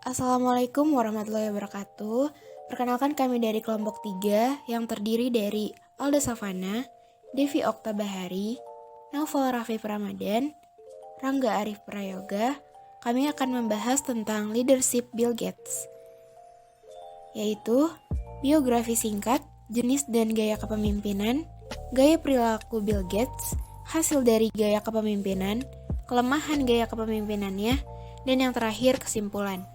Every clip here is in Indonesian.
Assalamualaikum warahmatullahi wabarakatuh. Perkenalkan kami dari kelompok 3 yang terdiri dari Alda Savana, Devi Okta Bahari, Naufal Rafif Ramadan, Rangga Arif Prayoga. Kami akan membahas tentang leadership Bill Gates, yaitu biografi singkat, jenis dan gaya kepemimpinan, gaya perilaku Bill Gates, hasil dari gaya kepemimpinan, kelemahan gaya kepemimpinannya, dan yang terakhir kesimpulan.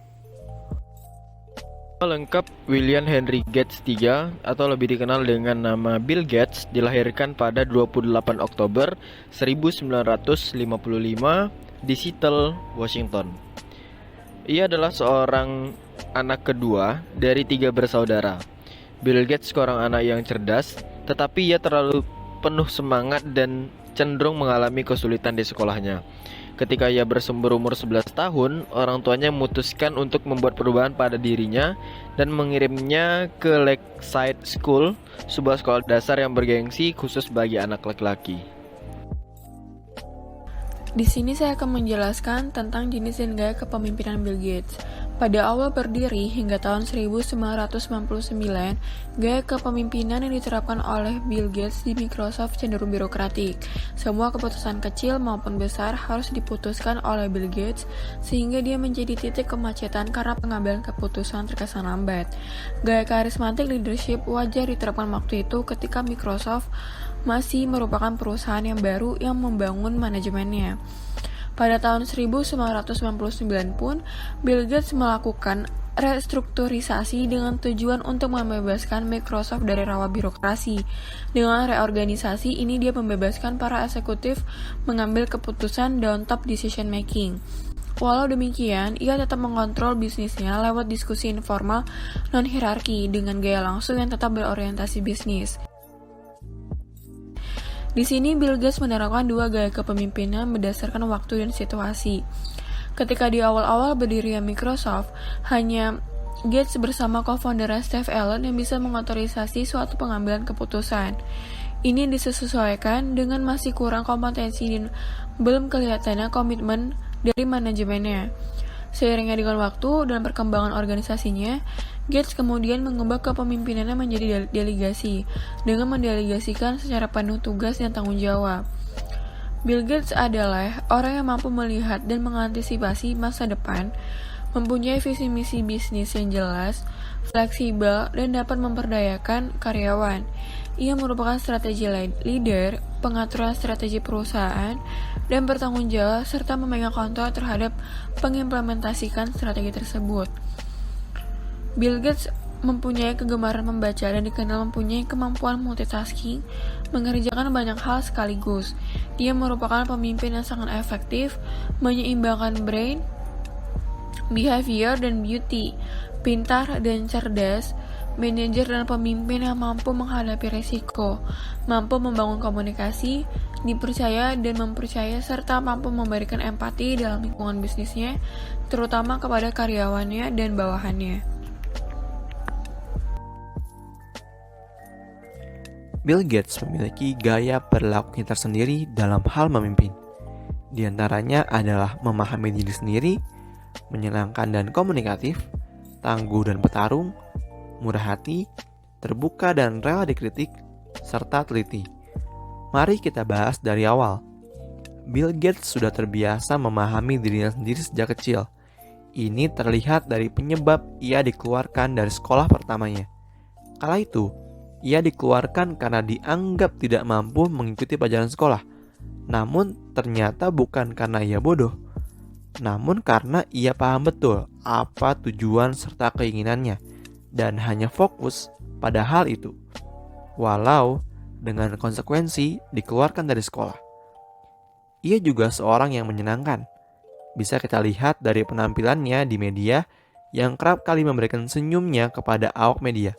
Lengkap William Henry Gates III atau lebih dikenal dengan nama Bill Gates dilahirkan pada 28 Oktober 1955 di Seattle, Washington. Ia adalah seorang anak kedua dari 3 bersaudara. Bill Gates seorang anak yang cerdas, tetapi ia terlalu penuh semangat dan cenderung mengalami kesulitan di sekolahnya. Ketika ia berumur 11 tahun, orang tuanya memutuskan untuk membuat perubahan pada dirinya dan mengirimnya ke Lakeside School, sebuah sekolah dasar yang bergengsi khusus bagi anak laki-laki. Di sini saya akan menjelaskan tentang jenis dan gaya kepemimpinan Bill Gates. Pada awal berdiri hingga tahun 1999, gaya kepemimpinan yang diterapkan oleh Bill Gates di Microsoft cenderung birokratik. Semua keputusan kecil maupun besar harus diputuskan oleh Bill Gates, sehingga dia menjadi titik kemacetan karena pengambilan keputusan terkesan lambat. Gaya karismatik leadership wajar diterapkan waktu itu ketika Microsoft masih merupakan perusahaan yang baru yang membangun manajemennya. Pada tahun 1999 pun, Bill Gates melakukan restrukturisasi dengan tujuan untuk membebaskan Microsoft dari rawa birokrasi. Dengan reorganisasi ini dia membebaskan para eksekutif mengambil keputusan dan top decision making. Walau demikian, ia tetap mengontrol bisnisnya lewat diskusi informal non-hierarki dengan gaya langsung yang tetap berorientasi bisnis. Di sini Bill Gates menerapkan 2 gaya kepemimpinan berdasarkan waktu dan situasi. Ketika di awal-awal berdirinya Microsoft, hanya Gates bersama co-founder Steve Allen yang bisa mengotorisasi suatu pengambilan keputusan. Ini disesuaikan dengan masih kurang kompetensi dan belum kelihatannya komitmen dari manajemennya. Seiringnya dengan waktu dan perkembangan organisasinya, Gates kemudian mengubah kepemimpinannya menjadi delegasi, dengan mendelegasikan secara penuh tugas dan tanggung jawab. Bill Gates adalah orang yang mampu melihat dan mengantisipasi masa depan, mempunyai visi misi bisnis yang jelas, fleksibel, dan dapat memperdayakan karyawan. Ia merupakan strategi leader, pengaturan strategi perusahaan, dan bertanggung jawab serta memegang kontrol terhadap pengimplementasikan strategi tersebut. Bill Gates mempunyai kegemaran membaca dan dikenal mempunyai kemampuan multitasking, mengerjakan banyak hal sekaligus. Dia merupakan pemimpin yang sangat efektif, menyeimbangkan brain, behavior, dan beauty, pintar dan cerdas, manajer dan pemimpin yang mampu menghadapi risiko, mampu membangun komunikasi, dipercaya dan mempercaya, serta mampu memberikan empati dalam lingkungan bisnisnya, terutama kepada karyawannya dan bawahannya. Bill Gates memiliki gaya perilakunya tersendiri dalam hal memimpin. Di antaranya adalah memahami diri sendiri, menyenangkan dan komunikatif, tangguh dan petarung, murah hati, terbuka dan rela dikritik, serta teliti. Mari kita bahas dari awal. Bill Gates sudah terbiasa memahami dirinya sendiri sejak kecil. Ini terlihat dari penyebab ia dikeluarkan dari sekolah pertamanya. Kala itu, ia dikeluarkan karena dianggap tidak mampu mengikuti pelajaran sekolah. Namun ternyata bukan karena ia bodoh, namun karena ia paham betul apa tujuan serta keinginannya dan hanya fokus pada hal itu. Walau dengan konsekuensi dikeluarkan dari sekolah. Ia juga seorang yang menyenangkan. Bisa kita lihat dari penampilannya di media yang kerap kali memberikan senyumnya kepada awak media.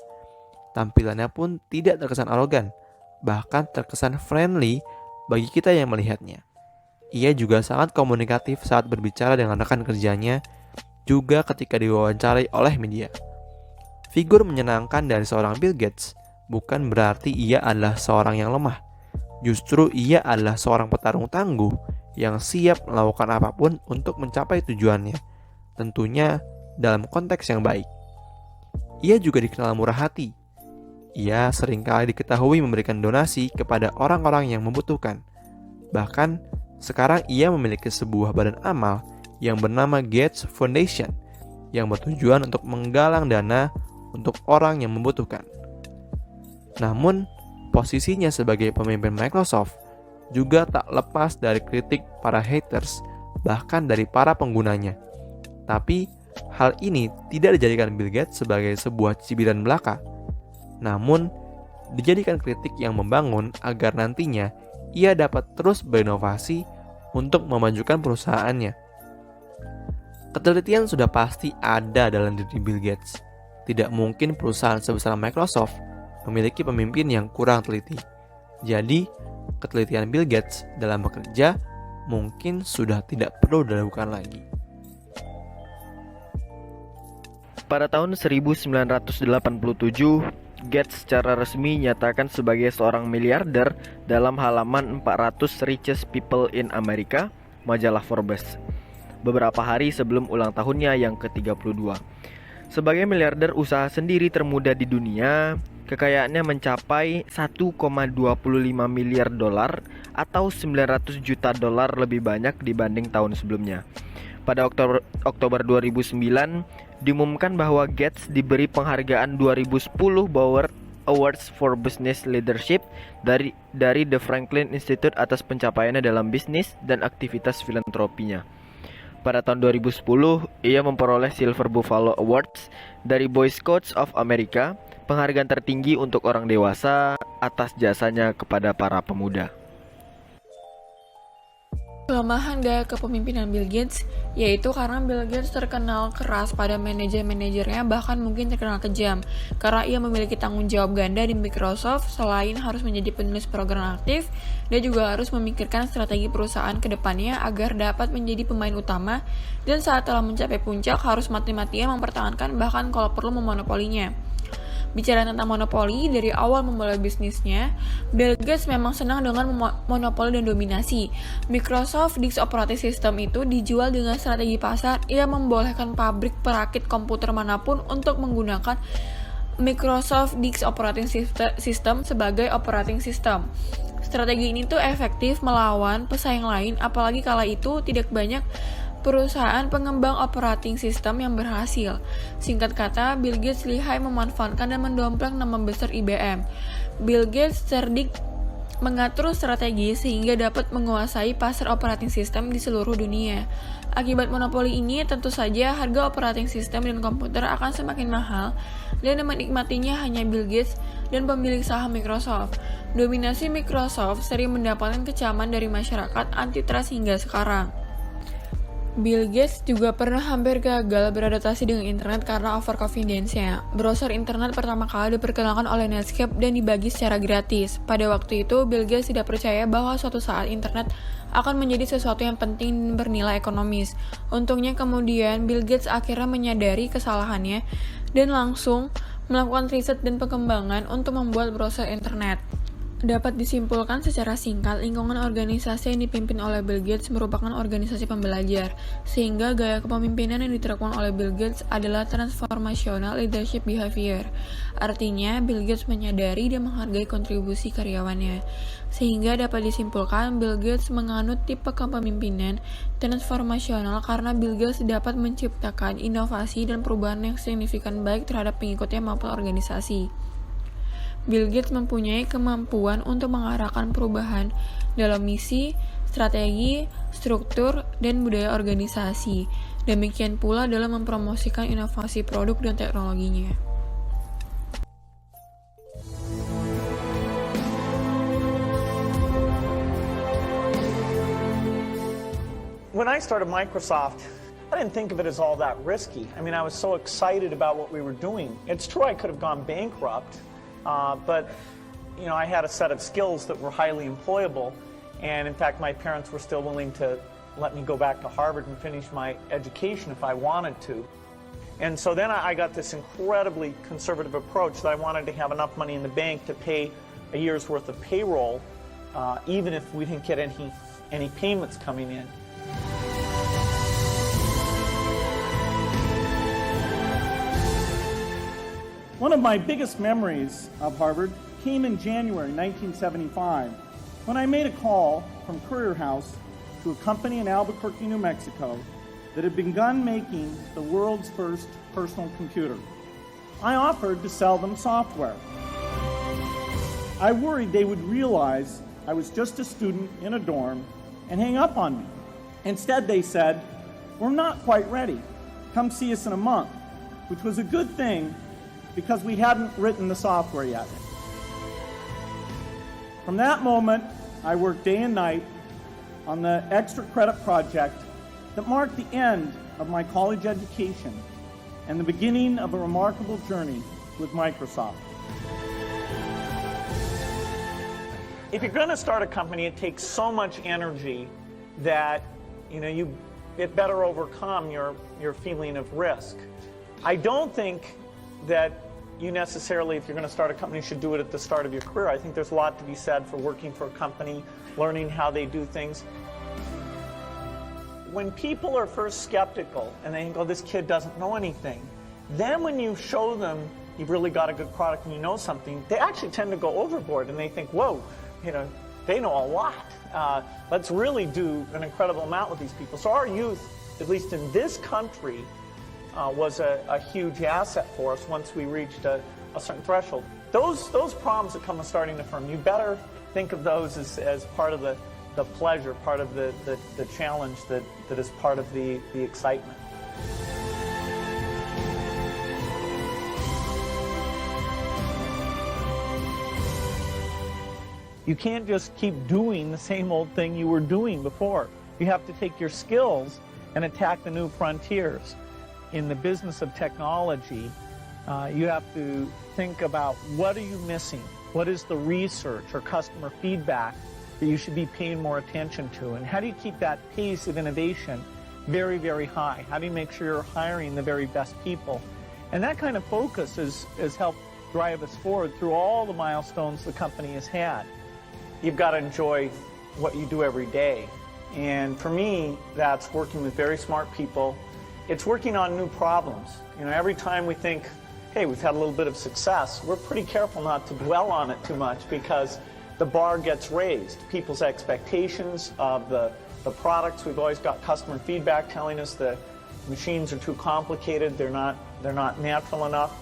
Tampilannya pun tidak terkesan arogan, bahkan terkesan friendly bagi kita yang melihatnya. Ia juga sangat komunikatif saat berbicara dengan rekan kerjanya, juga ketika diwawancarai oleh media. Figur menyenangkan dari seorang Bill Gates bukan berarti ia adalah seorang yang lemah. Justru ia adalah seorang petarung tangguh yang siap melakukan apapun untuk mencapai tujuannya. Tentunya dalam konteks yang baik. Ia juga dikenal murah hati. Ia seringkali diketahui memberikan donasi kepada orang-orang yang membutuhkan. Bahkan, sekarang ia memiliki sebuah badan amal yang bernama Gates Foundation yang bertujuan untuk menggalang dana untuk orang yang membutuhkan. Namun, posisinya sebagai pemimpin Microsoft juga tak lepas dari kritik para haters, bahkan dari para penggunanya. Tapi, hal ini tidak dijadikan Bill Gates sebagai sebuah cibiran belaka, namun dijadikan kritik yang membangun agar nantinya ia dapat terus berinovasi untuk memajukan perusahaannya. Ketelitian sudah pasti ada dalam diri Bill Gates. Tidak mungkin perusahaan sebesar Microsoft memiliki pemimpin yang kurang teliti. Jadi, ketelitian Bill Gates dalam bekerja mungkin sudah tidak perlu dilakukan lagi. Pada tahun 1987, Gates secara resmi nyatakan sebagai seorang miliarder dalam halaman 400 Richest People in America, majalah Forbes, beberapa hari sebelum ulang tahunnya yang ke-32. Sebagai miliarder usaha sendiri termuda di dunia, kekayaannya mencapai 1,25 miliar dolar atau 900 juta dolar lebih banyak dibanding tahun sebelumnya. Pada Oktober 2009, diumumkan bahwa Gates diberi penghargaan 2010 Bauer Awards for Business Leadership dari The Franklin Institute atas pencapaiannya dalam bisnis dan aktivitas filantropinya. Pada tahun 2010, ia memperoleh Silver Buffalo Awards dari Boy Scouts of America, penghargaan tertinggi untuk orang dewasa atas jasanya kepada para pemuda. Kelemahan gaya kepemimpinan Bill Gates yaitu karena Bill Gates terkenal keras pada manajer-manajernya, bahkan mungkin terkenal kejam karena ia memiliki tanggung jawab ganda di Microsoft. Selain harus menjadi penulis program aktif, dia juga harus memikirkan strategi perusahaan ke depannya agar dapat menjadi pemain utama, dan saat telah mencapai puncak harus mati-matian mempertahankan bahkan kalau perlu memonopolinya. Bicara tentang monopoli, dari awal memulai bisnisnya, Bill Gates memang senang dengan monopoli dan dominasi. Microsoft DIX Operating System itu dijual dengan strategi pasar. Ia membolehkan pabrik perakit komputer manapun untuk menggunakan Microsoft DIX Operating System sebagai operating system. Strategi ini tuh efektif melawan pesaing lain, apalagi kala itu tidak banyak perusahaan pengembang operating system yang berhasil. Singkat kata, Bill Gates lihai memanfaatkan dan mendompleng nama besar IBM. Bill Gates cerdik mengatur strategi sehingga dapat menguasai pasar operating system di seluruh dunia. Akibat monopoli ini, tentu saja harga operating system dan komputer akan semakin mahal, dan menikmatinya hanya Bill Gates dan pemilik saham Microsoft. Dominasi Microsoft sering mendapatkan kecaman dari masyarakat antitrust hingga sekarang. Bill Gates juga pernah hampir gagal beradaptasi dengan internet karena over confidence-nya. Browser internet pertama kali diperkenalkan oleh Netscape dan dibagi secara gratis. Pada waktu itu, Bill Gates tidak percaya bahwa suatu saat internet akan menjadi sesuatu yang penting dan bernilai ekonomis. Untungnya kemudian Bill Gates akhirnya menyadari kesalahannya dan langsung melakukan riset dan pengembangan untuk membuat browser internet. Dapat disimpulkan secara singkat, lingkungan organisasi yang dipimpin oleh Bill Gates merupakan organisasi pembelajar, sehingga gaya kepemimpinan yang diterapkan oleh Bill Gates adalah transformational leadership behavior. Artinya, Bill Gates menyadari dan menghargai kontribusi karyawannya, sehingga dapat disimpulkan Bill Gates menganut tipe kepemimpinan transformasional karena Bill Gates dapat menciptakan inovasi dan perubahan yang signifikan baik terhadap pengikutnya maupun organisasi. Bill Gates mempunyai kemampuan untuk mengarahkan perubahan dalam misi, strategi, struktur, dan budaya organisasi. Demikian pula dalam mempromosikan inovasi produk dan teknologinya. When I started Microsoft, I didn't think of it as all that risky. I mean, I was so excited about what we were doing. It's true I could have gone bankrupt. But you know, I had a set of skills that were highly employable, and in fact my parents were still willing to let me go back to Harvard and finish my education if I wanted to. And so then I got this incredibly conservative approach that I wanted to have enough money in the bank to pay a year's worth of payroll, even if we didn't get any payments coming in. One of my biggest memories of Harvard came in January 1975 when I made a call from Courier House to a company in Albuquerque, New Mexico that had begun making the world's first personal computer. I offered to sell them software. I worried they would realize I was just a student in a dorm and hang up on me. Instead, they said, "We're not quite ready. Come see us in a month," which was a good thing because we hadn't written the software yet. From that moment, I worked day and night on the extra credit project that marked the end of my college education and the beginning of a remarkable journey with Microsoft. If you're going to start a company, it takes so much energy that it better overcome your feeling of risk. I don't think that you necessarily, if you're going to start a company, should do it at the start of your career. I think there's a lot to be said for working for a company, learning how they do things. When people are first skeptical and they think, "Oh, this kid doesn't know anything," then when you show them you've really got a good product and you know something, they actually tend to go overboard and they think, "Whoa, they know a lot. Let's really do an incredible amount with these people." So our youth, at least in this country, was a huge asset for us once we reached a certain threshold. Those problems that come with starting a firm, you better think of those as part of the pleasure, part of the challenge that is part of the excitement. You can't just keep doing the same old thing you were doing before. You have to take your skills and attack the new frontiers. In the business of technology, you have to think about what are you missing? What is the research or customer feedback that you should be paying more attention to? And how do you keep that pace of innovation very, very high? How do you make sure you're hiring the very best people? And that kind of focus has helped drive us forward through all the milestones the company has had. You've got to enjoy what you do every day. And for me, that's working with very smart people. It's working on new problems. Every time we think, hey, we've had a little bit of success, we're pretty careful not to dwell on it too much because the bar gets raised. People's expectations of the products, we've always got customer feedback telling us the machines are too complicated, they're not natural enough.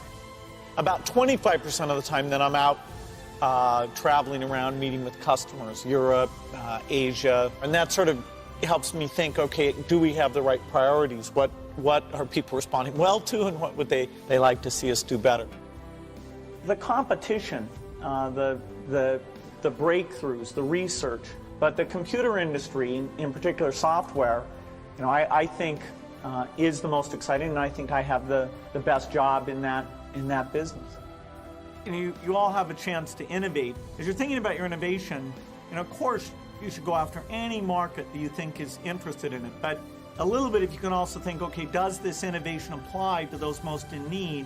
About 25% of the time that I'm out traveling around meeting with customers, Europe, Asia, and that sort of helps me think, okay, do we have the right priorities? What are people responding well to, and what would they like to see us do better? The competition, the breakthroughs, the research, but the computer industry, in particular software, I think is the most exciting, and I think I have the best job in that business. You all have a chance to innovate. As you're thinking about your innovation, of course, you should go after any market that you think is interested in it. But a little bit, if you can also think, okay, does this innovation apply to those most in need?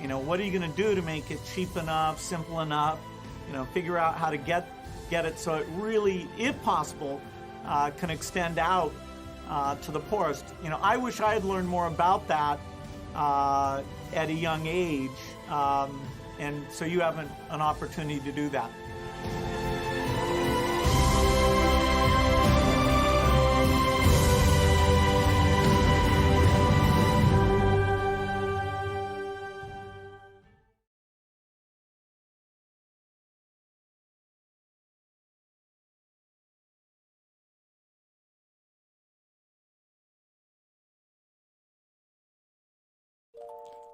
What are you going to do to make it cheap enough, simple enough? Figure out how to get it so it really, if possible, can extend out to the poorest. I wish I had learned more about that at a young age. And so you have an opportunity to do that.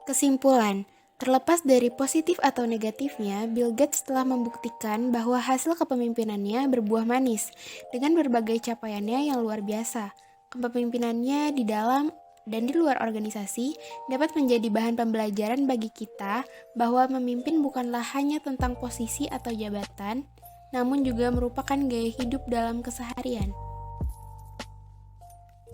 Kesimpulan, terlepas dari positif atau negatifnya, Bill Gates telah membuktikan bahwa hasil kepemimpinannya berbuah manis dengan berbagai capaiannya yang luar biasa. Kepemimpinannya di dalam dan di luar organisasi dapat menjadi bahan pembelajaran bagi kita bahwa memimpin bukanlah hanya tentang posisi atau jabatan, namun juga merupakan gaya hidup dalam keseharian.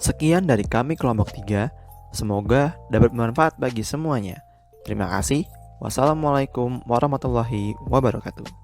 Sekian dari kami kelompok 3. Semoga dapat bermanfaat bagi semuanya. Terima kasih. Wassalamualaikum warahmatullahi wabarakatuh.